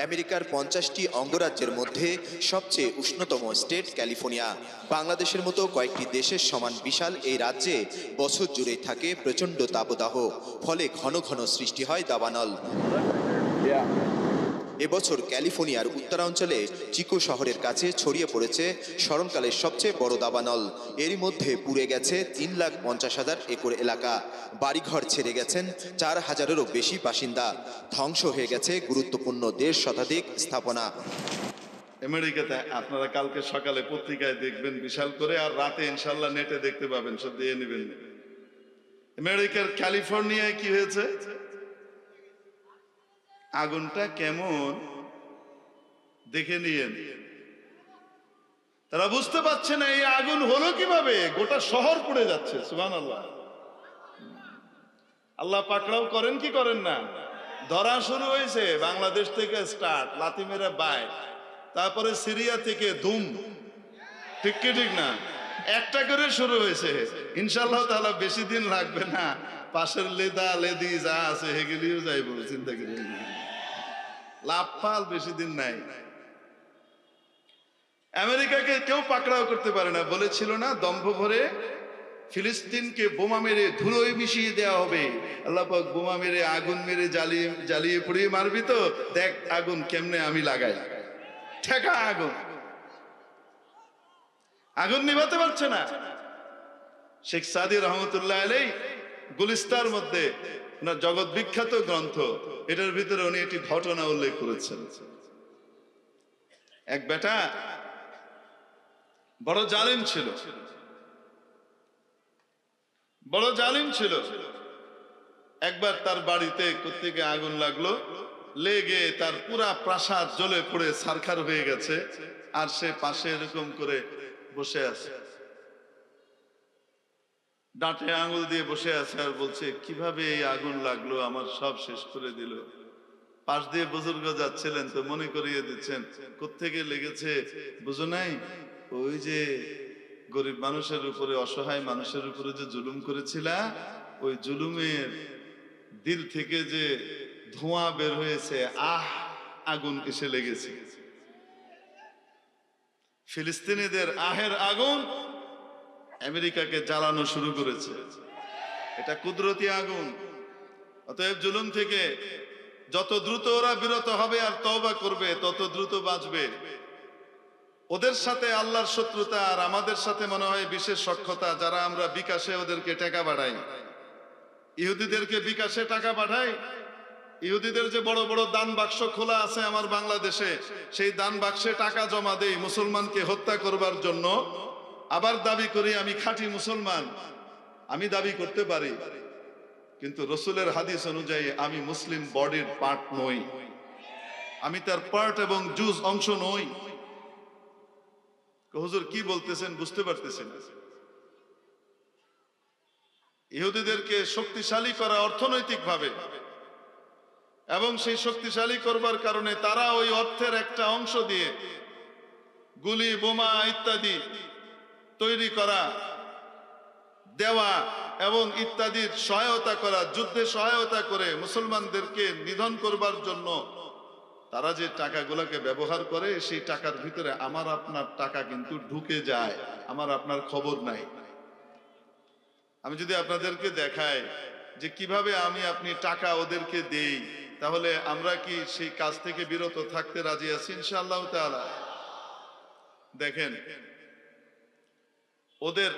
আমেরিকার 50টি অঙ্গরাজ্যের মধ্যে সবচেয়ে উষ্ণতম স্টেট ক্যালিফোর্নিয়া। বাংলাদেশের মতো কয়েকটি দেশের সমান বিশাল এই রাজ্যে বছর জুড়েই থাকে প্রচণ্ড তাপদাহ, ফলে ঘন ঘন সৃষ্টি হয় দাবানল। এবছর ক্যালিফোর্নিয়ার উত্তরাঞ্চলে চিকো শহরের কাছে ছড়িয়ে পড়েছে স্মরণকালের সবচেয়ে বড় দাবানল। এরই মধ্যে পুড়ে গেছে 3,50,000 একর এলাকা, বাড়িঘর ছেড়ে গেছেন 4,000-এরও বেশি বাসিন্দা, ধ্বংস হয়ে গেছে গুরুত্বপূর্ণ 1.5 শতাধিক স্থাপনা। আমেরিকাতে আপনারা কালকে সকালে পত্রিকায় দেখবেন বিশাল করে, আর রাতে ইনশাল্লাহ নেটে দেখতে পাবেন, সব দিয়ে নেবেন। আমেরিকার ক্যালিফোর্নিয়ায় কি হয়েছে, আগুনটা কেমন দেখে নিয়েন। তারা বুঝতে পারছে না এই আগুন হলো কিভাবে, গোটা শহর পুড়ে যাচ্ছে। সুবহানাল্লাহ। আল্লাহ পাকড়াও করেন কি করেন না, ধরা শুরু হয়েছে বাংলাদেশ থেকে স্টার্ট, লাথি মেরে বায়, তারপরে সিরিয়া থেকে ধুম, ঠিক কি ঠিক না, একটা করে শুরু হয়েছে। ইনশাআল্লাহ তাআলা বেশি দিন লাগবে না, পাশের লেদা লেদি যা আছে হেগেলিও যাইব, চিন্তা করেন না, লাভ ফাল বেশি দিন নাই। আমেরিকাকে কেউ পাকড়াও করতে পারে না, বলেছিল না দম্ভ ভরে ফিলিস্তিনকে বোমা মেরে ধুলোয় মিশিয়ে দেওয়া হবে। আল্লাহ পাক বোমা মেরে আগুন মেরে জ্বালিয়ে জ্বালিয়ে পুড়িয়ে মারবি তো দেখ আগুন কেমনে আমি লাগাই, ঠেকা আগুন। আগুন নিভাতে পারছে না। শেখ সাদি রহমতুল্লাহ আলাইহি গুলিস্তার মধ্যে ওনার জগৎ বিখ্যাত গ্রন্থ, এটার ভিতরে উনি একটি ঘটনা উল্লেখ করেছেন। এক বেটা বড় জালিম ছিল, বড় জালিম ছিল। একবার তার বাড়িতে কোত্থেকে আগুন লাগলো, লেগে তার পুরা প্রাসাদ জ্বলে পড়ে ছারখার হয়ে গেছে, আর সে পাশে এরকম করে বসে আছে, ডাঁটে আঙুল দিয়ে বসে আছে, আর বলছে কিভাবে এই আগুন লাগলো, আমার সব শেষ করে দিল। পাশ দিয়ে বুজুর্গ যাচ্ছিলেন তো মনে করিয়ে দিচ্ছেন, কোত্থেকে লেগেছে বুঝো নাই, ওই যে গরিব মানুষের উপরে, অসহায় মানুষের উপরে যে জুলুম করেছিলা, ওই জুলুমের দিল থেকে যে ধোঁয়া বের হয়েছে, আগুন এসে লেগেছে। ফিলিস্তিনিদের আহের আগুন আমেরিকাকে জ্বালানো শুরু করেছে। এটা কুদরতি আগুন। অতএব জুলুম থেকে যত দ্রুত ওরা বিরত হবে আর তওবা করবে, তত দ্রুত বাঁচবে। ওদের সাথে আল্লাহর শত্রুতা আর আমাদের সাথে মনে হয় বিশেষ সখ্যতা, যারা আমরা বিকাশে ওদেরকে টাকা বাড়াই, ইহুদিদেরকে বিকাশে টাকা পাঠাই। ইহুদিদের যে বড় বড় দান বাক্স খোলা আছে আমার বাংলাদেশে, সেই দান বাক্সে টাকা জমা দেই মুসলমানকে হত্যা করবার জন্য। আবার দাবি করি আমি খাঁটি মুসলমান, আমি দাবি করতে পারি, কিন্তু রসুলের হাদিস অনুযায়ী আমি মুসলিম বডির পার্ট নই, আমি তার পার্ট এবং জুজ অংশ নই। হুজুর কি বলতেছেন বুঝতে পারতেছেন। ইহুদিদেরকে শক্তিশালী করা অর্থনৈতিক ভাবে, এবং সেই শক্তিশালী করবার কারণে তারা ওই অর্থের একটা অংশ দিয়ে গুলি বোমা ইত্যাদি তৈরি করা, দেওয়া এবং ইত্যাদির সহায়তা করা, যুদ্ধে সহায়তা করে মুসলমানদেরকে নিধন করবার জন্য তারা যে টাকাগুলোকে ব্যবহার করে, সেই টাকার ভিতরে আমার আপনার টাকা কিন্তু ঢুকে যায়, আমার আপনার খবর নাই। আমি যদি আপনাদেরকে দেখাই যে কিভাবে আমি আপনি টাকা ওদেরকে দেই, তাহলে আমরা কি সেই কাজ থেকে বিরত থাকতে রাজি আছি ইনশাআল্লাহ তাআলা? দেখেন, ওদের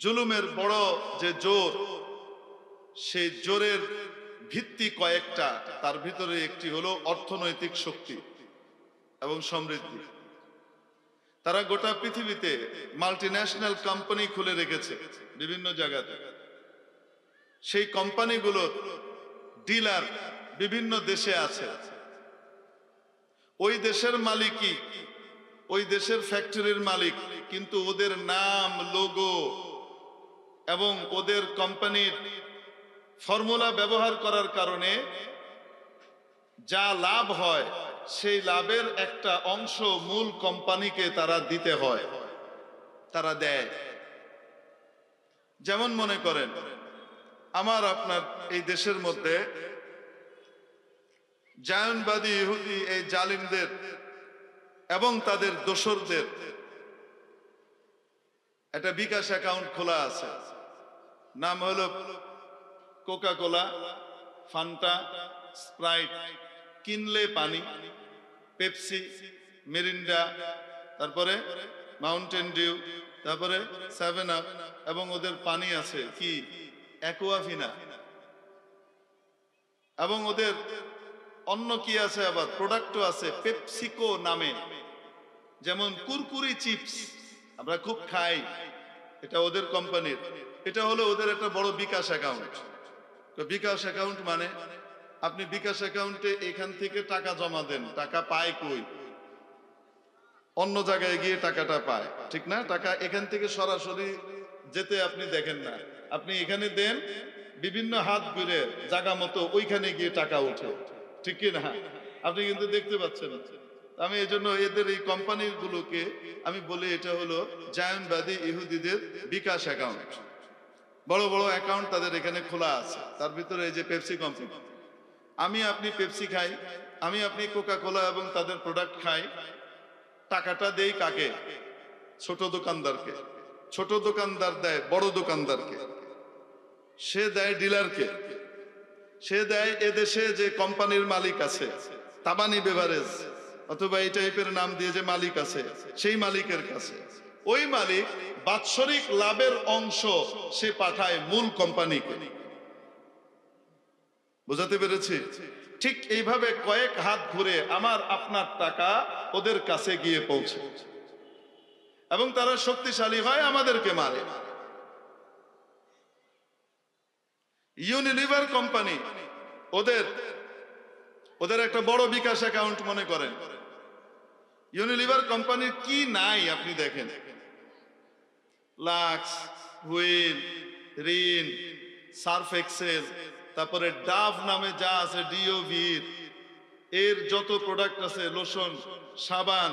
জুলুমের বড় যে জোর, সেই জোরের ভিত্তি কয়েকটা, তার ভিতরে একটি হলো অর্থনৈতিক শক্তি এবং সমৃদ্ধি। তারা গোটা পৃথিবীতে মাল্টিন্যাশনাল কোম্পানি খুলে রেখেছে বিভিন্ন জায়গাতে। সেই কোম্পানিগুলোর ডিলার বিভিন্ন দেশে আছে। ওই দেশের মালিকই ওই দেশের ফ্যাক্টরির মালিক, কিন্তু ওদের নাম, লোগো এবং ওদের কোম্পানির ফর্মুলা ব্যবহার করার কারণে যা লাভ হয়, সেই লাভের একটা অংশ মূল কোম্পানিকে তারা দিতে হয়, তারা দেয়। যেমন মনে করেন আমার আপনার এই দেশের মধ্যে জায়নবাদী ইহুদি এই জালিমদের এবং তাদের দোসরদের একটা বিকাশ অ্যাকাউন্ট খোলা আছে, নাম হলো কোকা কোলা, ফান্টা, স্প্রাইট, কিনলে পানি, পেপসি, মিরিন্ডা, তারপরে মাউন্টেন ডিউ, তারপরে 7 আপ, এবং ওদের পানি আছে কি অ্যাকোয়াফিনা, এবং ওদের অন্য কি আছে, আবার প্রোডাক্টও আছে পেপসিকো নামে, যেমন কুরকুরি চিপস আমরা খুব খাই, এটা ওদের কোম্পানির। এটা হলো ওদের একটা বড় বিকাশ অ্যাকাউন্ট। তো বিকাশ অ্যাকাউন্ট মানে আপনি বিকাশ অ্যাকাউন্টে এখান থেকে টাকা জমা দেন, টাকা পায় কই? অন্য জায়গায় গিয়ে টাকাটা পায়, ঠিক না? টাকা এখান থেকে সরাসরি যেতে আপনি দেখেন না, আপনি এখানে দেন, বিভিন্ন হাত ঘুরে জায়গা মতো ওইখানে গিয়ে টাকা ওঠে, ঠিক কি না? আপনি কিন্তু দেখতে পাচ্ছেন। আমি এই জন্য এদের এই কোম্পানিগুলোকে আমি বলি এটা হলো জায়নবাদী ইহুদিদের বিকাশ অ্যাকাউন্ট। বড় বড় অ্যাকাউন্ট তাদের এখানে খোলা আছে। তার ভিতরে এই যে পেপসি কোম্পানি, আমি আপনি পেপসি খাই, আমি আপনি কোকা কোলা এবং তাদের প্রোডাক্ট খাই, টাকাটা দেই কাকে? ছোট দোকানদারকে। ছোট দোকানদার দেয় বড় দোকানদারকে, সে দেয় ডিলারকে, সে দেয় এদেশে যে কোম্পানির মালিক আছে, তাবানি বেভারেজ অথবা এই টাইপের নাম দিয়ে যে মালিক আছে, সেই মালিকের কাছে। ওই মালিক বাৎসরিক লাভের অংশ সে পাঠায় মূল কোম্পানিকে। বুঝাতে পেরেছি? ঠিক এইভাবে কয়েক হাত ঘুরে আমার আপনার টাকা ওদের কাছে গিয়ে পৌঁছে, এবং তারা শক্তিশালী হয়, আমাদেরকে মারে। ইউনিলিভার কোম্পানি, ওদের একটা বড় বিকাশ অ্যাকাউন্ট মনে করেন। ইউনিলিভার কোম্পানির কি নাই আপনি দেখেন, Lux, Wheel, Rin, Surf Excel, তারপরে ডাভ নামে যা আছে, ডিওভির, এর যত প্রোডাক্ট আছে, লোশন, সাবান,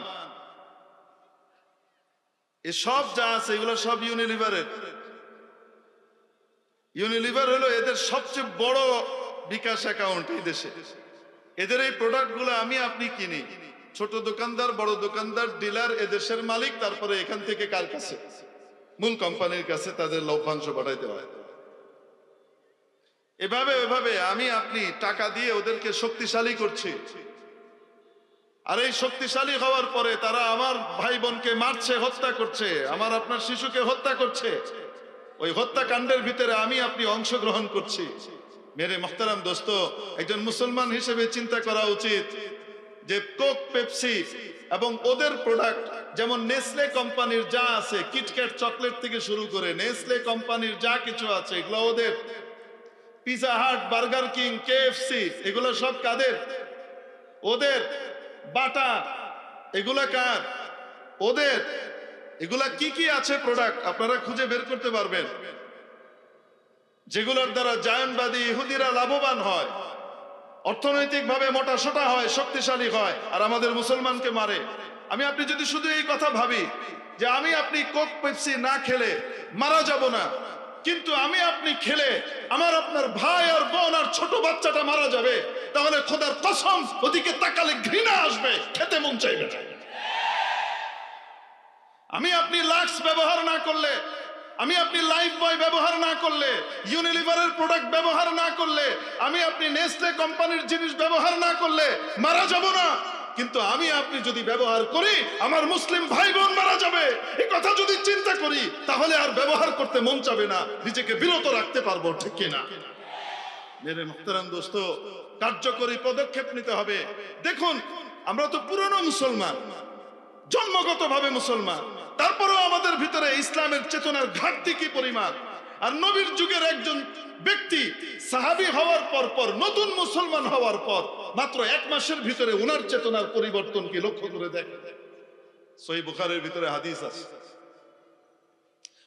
এসব যা আছে এগুলো সব ইউনিলিভারের। ইউনিলিভার হলো এদের সবচেয়ে বড় বিকাশ অ্যাকাউন্ট এই দেশে। এদের এই প্রোডাক্টগুলো আমি আপনি কিনি, ছোট দোকানদার, বড় দোকানদার, ডিলার, এদেশের মালিক, তারপরে এখান থেকে কার কাছে? মূল কোম্পানির কাছে তাদের লভ্যাংশ পাঠাইতে হয়। এভাবে আমি আপনি টাকা দিয়ে ওদেরকে শক্তিশালী করছি, আর এই শক্তিশালী হওয়ার পরে তারা আমার ভাই বোনকে মারছে, হত্যা করছে, আমার আপনার শিশুকে হত্যা করছে। ওই হত্যাকাণ্ডের ভিতরে আমি আপনি অংশগ্রহণ করছি। মেরে মুহতারাম দোস্ত, একজন মুসলমান হিসেবে চিন্তা করা উচিত যে কোক, পেপসি এবং ওদের প্রোডাক্ট, যেমন নেসলে কোম্পানির যা আছে, কিটক্যাট চকলেট থেকে শুরু করে নেসলে কোম্পানির যা কিছু আছে, এগুলো ওদের। পিজা হাট, বার্গার কিং, কেএফসি, এগুলো সব কাদের? ওদের। বাটা, এগুলা কার? ওদের। এগুলা কি কি আছে প্রোডাক্ট আপনারা খুঁজে বের করতে পারবেন, যেগুলোর দ্বারা জায়নবাদী ইহুদিরা লাভবান হয়, অর্থনৈতিকভাবে মোটা সোটা হয়, শক্তিশালী হয়, আর আমাদের মুসলমানকে মারে। আমি আপনি যদি শুধু এই কথা ভাবি যে আমি আপনি কোক, পেপসি না খেলে মারা যাব না, কিন্তু আমি আপনি খেলে আমার আপনার ভাই আর বোন আর ছোট বাচ্চাটা মারা যাবে, তাহলে খোদার কসম ওদিকে তাকালে ঘৃণা আসবে, খেতে মন চাইবে না। আমি আপনি লাক্স ব্যবহার না করলে, আমি আপনি লাইফ বয় ব্যবহার না করলে, ইউনিলিভারের প্রোডাক্ট ব্যবহার না করলে, আমি আপনি নেসলে কোম্পানির জিনিস ব্যবহার না করলে মারা যাব না, কিন্তু আমি আপনি যদি ব্যবহার করি আমার মুসলিম ভাই বোন মারা যাবে। এই কথা যদি চিন্তা করি তাহলে আর ব্যবহার করতে মন চাবে না, নিজেকে বিরত রাখতে পারবো, ঠিক কিনা? মেরে মুহতারাম দোস্ত, কার্যকরী পদক্ষেপ নিতে হবে। দেখুন, আমরা তো পুরনো মুসলমান, জন্মগতভাবে মুসলমান, তারপরেও আমাদের ভিতরে ইসলামের চেতনার ঘাটতি কি পরিমাণ। আর নবীর যুগের একজন ব্যক্তি সাহাবী হওয়ার পর নতুন মুসলমান হওয়ার পর মাত্র 1 মাসের ভিতরে উনার চেতনার পরিবর্তন কি লক্ষ্য করে দেখেন। সহিহ বুখারীর ভিতরে হাদিস আছে,